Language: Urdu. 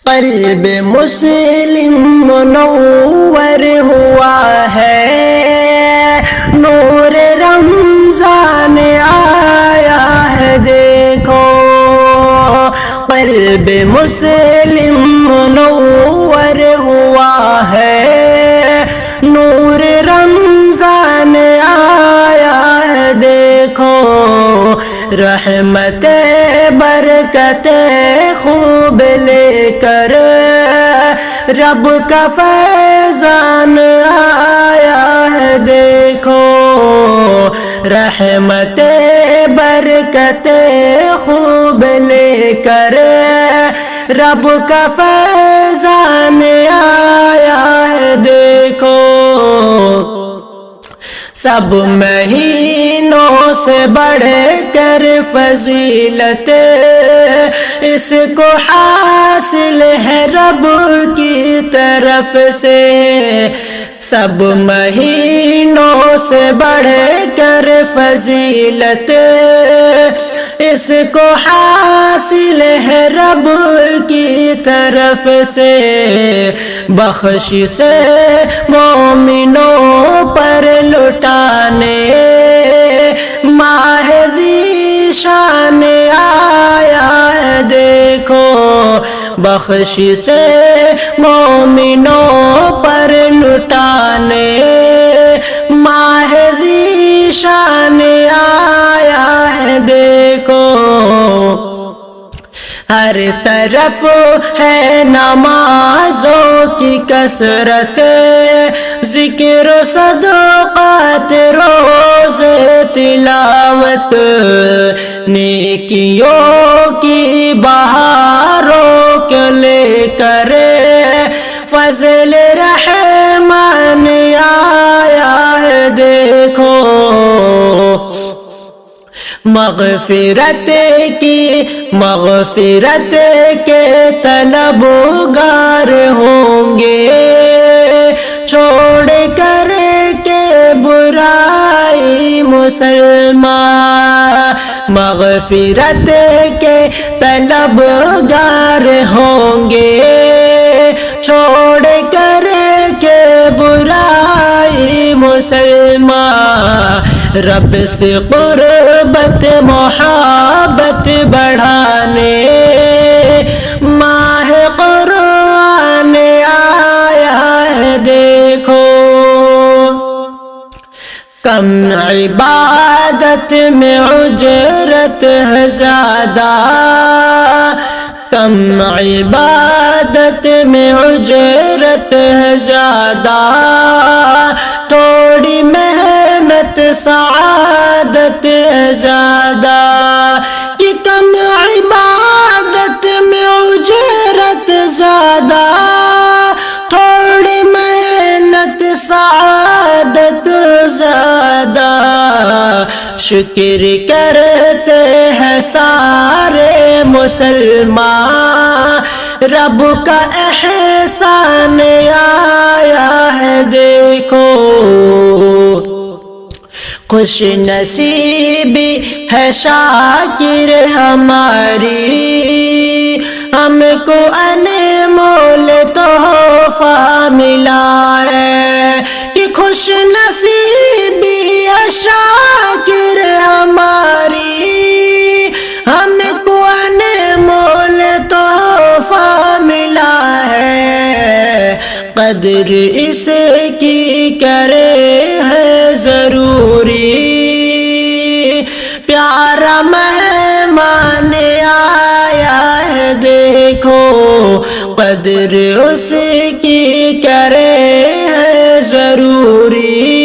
قلب مسلم منور ہوا ہے، نور رمضان آیا ہے دیکھو، قلب مسلم منور ہوا ہے، نور رمضان آیا ہے دیکھو، رحمت برکت خوب لے کر رب کا فیضان آیا ہے دیکھو، رحمت برکت خوب لے کر رب کا فیضان آیا ہے دیکھو، سب مہینوں سے بڑھ کر فضیلت اس کو حاصل ہے رب کی طرف سے، سب مہینوں سے بڑھ کر فضیلت اس کو حاصل ہے رب کی طرف سے، بخش سے مومنوں پر لٹانے ماہ ذی شان آیا ہے دیکھو، بخش سے مومنوں پر لٹانے ماہ ذی شان آیا ہے دیکھو، ہر طرف ہے نمازوں کی کثرت، ذکر و صدقات روز تلاوت، نیکیوں کی بہاروں کو لے کر فضل رحمان آیا ہے دیکھو، مغفرت کے طلبگار ہوں گے، چھوڑ کر کے برائی مسلمان، مغفرت کے طلبگار ہوں گے، چھوڑ کر کے برائی مسلمان، رب سے قربت محبت بڑھانے ماہ قرآن آیا ہے دیکھو، کم عبادت میں اجرت ہے زیادہ، کم عبادت میں اجرت ہے زیادہ، تھوڑی محنت سعادت ہے زیادہ، کہ کم عبادت میں اجرت زیادہ، تھوڑی محنت سعادت زیادہ، شکر کرتے ہیں سارے مسلمان، رب کا احسان آیا ہے دیکھو، خوش نصیبی ہے شاکر ہماری، ہم کو انمول تحفہ ملا ہے، کہ خوش نصیبی ہے شاکر ہماری، ہم کو انمول تحفہ ملا ہے، قدر اس کی کرے ہے ضروری، پیارا مہمان آیا ہے دیکھو، قدر اس کی کرے ہے ضروری،